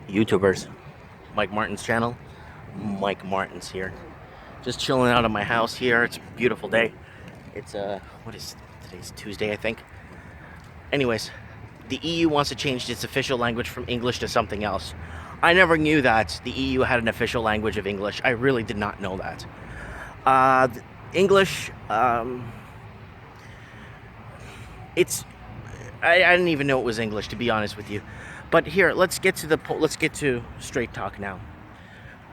YouTubers. Mike Martin's channel. Mike Martin's here. Just chilling out of my house here. It's a beautiful day. It's what is today's Tuesday, I think. Anyways, the EU wants to change its official language from English to something else. I never knew that the EU had an official language of English. I really did not know that. English, it's I didn't even know it was English, to be honest with you. But here, let's get to straight talk now.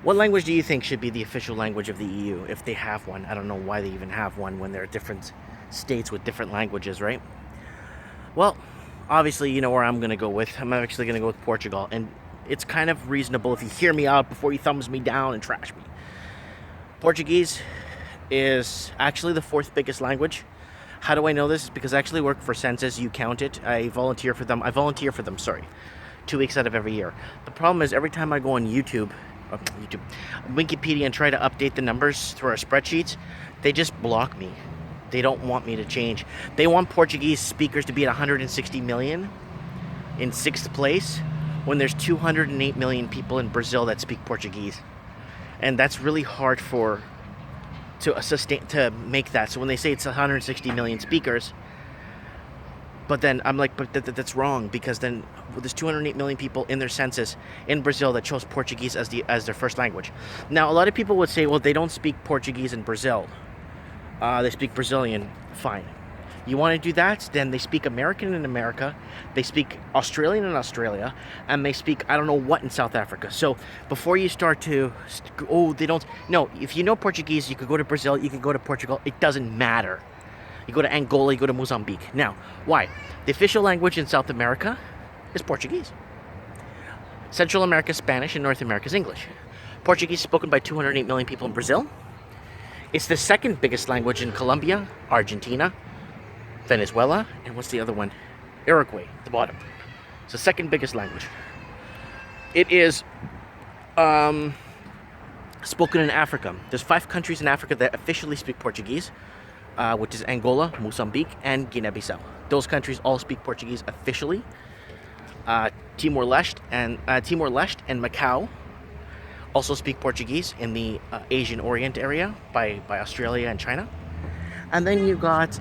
What language do you think should be the official language of the EU, if they have one? I don't know why they even have one when there are different states with different languages, right? Well, obviously, you know where I'm going to go with. I'm actually going to go with Portugal. And it's kind of reasonable if you hear me out before you thumbs me down and trash me. Portuguese is actually the fourth biggest language. How do I know this? It's because I actually work for Census. You count it. I volunteer for them, 2 weeks out of every year. The problem is every time I go on Wikipedia, and try to update the numbers through our spreadsheets, they just block me. They don't want me to change. They want Portuguese speakers to be at 160 million in 6th place when there's 208 million people in Brazil that speak Portuguese. And that's really hard to make that. So when they say it's 160 million speakers, but then I'm like, but that's wrong, because then there's 208 million people in their census in Brazil that chose Portuguese as their first language. Now, a lot of people would say, well, they don't speak Portuguese in Brazil. They speak Brazilian. Fine. You want to do that? Then they speak American in America, they speak Australian in Australia, and they speak I don't know what in South Africa. So before you start to, they don't. No, if you know Portuguese, you could go to Brazil, you could go to Portugal. It doesn't matter. You go to Angola, you go to Mozambique. Now, why? The official language in South America is Portuguese. Central America is Spanish, and North America is English. Portuguese is spoken by 208 million people in Brazil. It's the second biggest language in Colombia, Argentina, Venezuela, and what's the other one? Uruguay, at the bottom. It's the second biggest language. It is spoken in Africa. There's 5 countries in Africa that officially speak Portuguese, which is Angola, Mozambique, and Guinea-Bissau. Those countries all speak Portuguese officially. Timor-Leste and Macau also speak Portuguese in the Asian Orient area by Australia and China. And then you got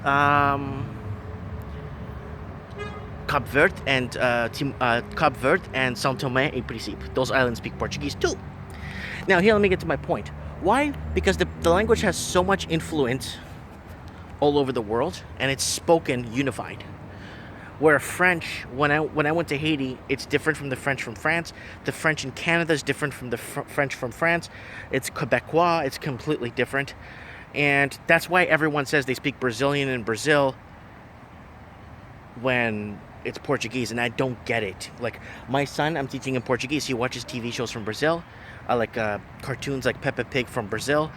Cape Verde and São Tomé and Príncipe. Those islands speak Portuguese too. Now here, let me get to my point. Why? Because the language has so much influence all over the world, and it's spoken unified. Where French, when I went to Haiti, it's different from the French from France. The French in Canada is different from the French from France. It's Quebecois. It's completely different. And that's why everyone says they speak Brazilian in Brazil when it's Portuguese, and I don't get it. Like, my son, I'm teaching him Portuguese. He watches TV shows from Brazil. I like cartoons like Peppa Pig from Brazil.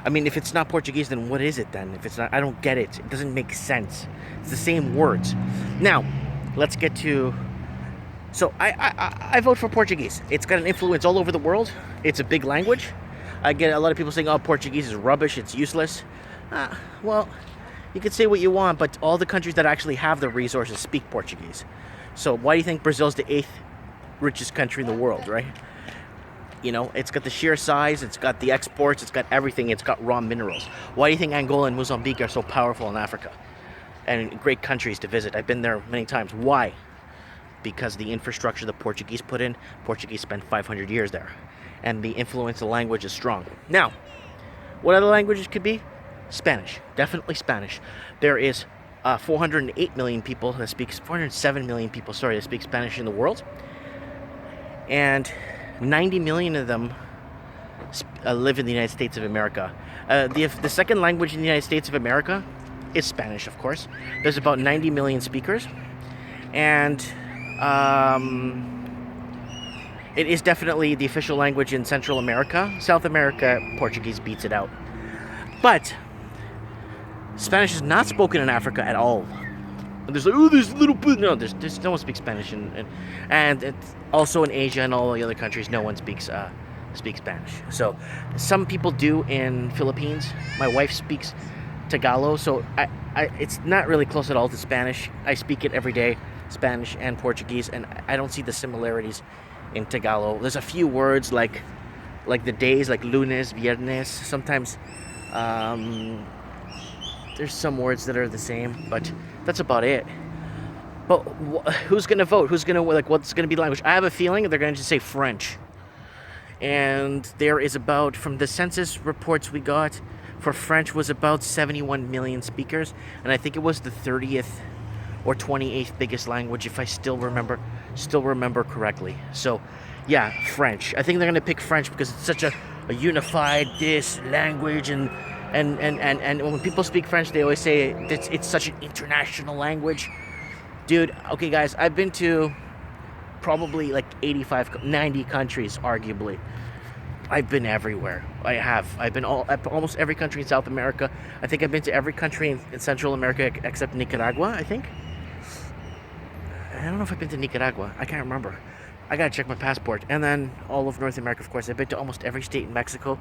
I mean, if it's not Portuguese, then what is it then? If it's not, I don't get it. It doesn't make sense. It's the same words. Now, let's get to... So, I vote for Portuguese. It's got an influence all over the world. It's a big language. I get a lot of people saying, oh, Portuguese is rubbish, it's useless. Well, you can say what you want, but all the countries that actually have the resources speak Portuguese. So why do you think Brazil's the 8th richest country in the world, right? You know, it's got the sheer size, it's got the exports, it's got everything, it's got raw minerals. Why do you think Angola and Mozambique are so powerful in Africa? And great countries to visit. I've been there many times. Why? Because the infrastructure the Portuguese put in, Portuguese spent 500 years there. And the influence of the language is strong. Now, what other languages could be? Spanish. Definitely Spanish. There is 407 million people that speak Spanish in the world. And 90 million of them live in the United States of America. The second language in the United States of America is Spanish, of course. There's about 90 million speakers. And... it is definitely the official language in Central America. South America, Portuguese beats it out. But Spanish is not spoken in Africa at all. And there's like, oh, there's little bit. No, there's no one speaks Spanish, and it's also in Asia and all the other countries, no one speaks Spanish. So some people do in Philippines. My wife speaks Tagalog, so it's not really close at all to Spanish. I speak it every day, Spanish and Portuguese, and I don't see the similarities in Tagalog. There's a few words like the days, like lunes, viernes. Sometimes there's some words that are the same, but that's about it. But who's gonna vote? Who's gonna what's gonna be the language? I have a feeling they're gonna just say French. And there is about, from the census reports we got for French, was about 71 million speakers, and I think it was the 30th or 28th biggest language, if I still remember correctly. So yeah, French. I think they're gonna pick French because it's such a unified language, and when people speak French, they always say it's such an international language. Dude, okay guys, I've been to probably like 85, 90 countries, arguably. I've been everywhere. I've been almost every country in South America. I think I've been to every country in Central America except Nicaragua, I think. I don't know if I've been to Nicaragua. I can't remember. I gotta check my passport. And then all of North America, of course. I've been to almost every state in Mexico.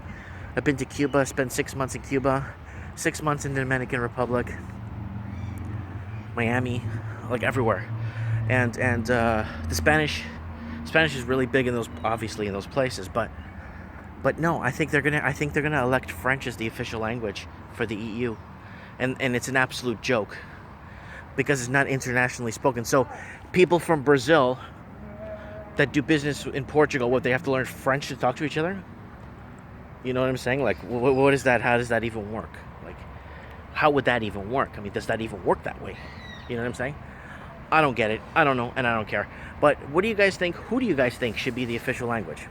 I've been to Cuba, spent 6 months in Cuba, 6 months in the Dominican Republic, Miami, like everywhere. And the Spanish is really big in those, obviously, in those places, but no, I think they're gonna elect French as the official language for the EU, and it's an absolute joke because it's not internationally spoken. So people from Brazil that do business in Portugal, what, they have to learn French to talk to each other? You know what I'm saying? Like, what is that? How does that even work? Like, how would that even work? I mean, does that even work that way? You know what I'm saying? I don't get it. I don't know, and I don't care. But what do you guys think? Who do you guys think should be the official language?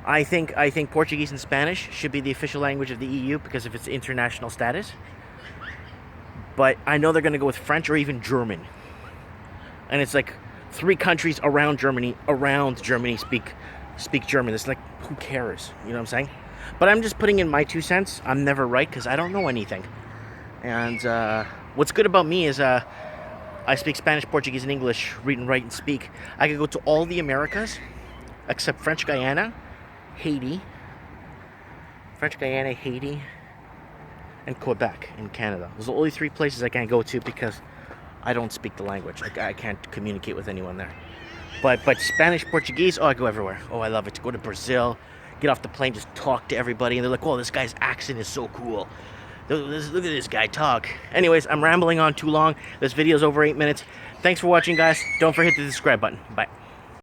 I think Portuguese and Spanish should be the official language of the EU because of its international status. But I know they're going to go with French or even German. And it's like 3 countries around Germany speak German. It's like, who cares? You know what I'm saying? But I'm just putting in my 2 cents. I'm never right because I don't know anything. And what's good about me is I speak Spanish, Portuguese, and English, read and write and speak. I could go to all the Americas except French Guiana, Haiti, and Quebec in Canada. Those are the only 3 places I can't go to because I don't speak the language. I can't communicate with anyone there. But Spanish, Portuguese, I go everywhere. Oh, I love it. To go to Brazil, get off the plane, just talk to everybody, and they're like, "Whoa, this guy's accent is so cool. Look at this guy talk." Anyways, I'm rambling on too long. This video's over 8 minutes. Thanks for watching, guys. Don't forget the subscribe button. Bye.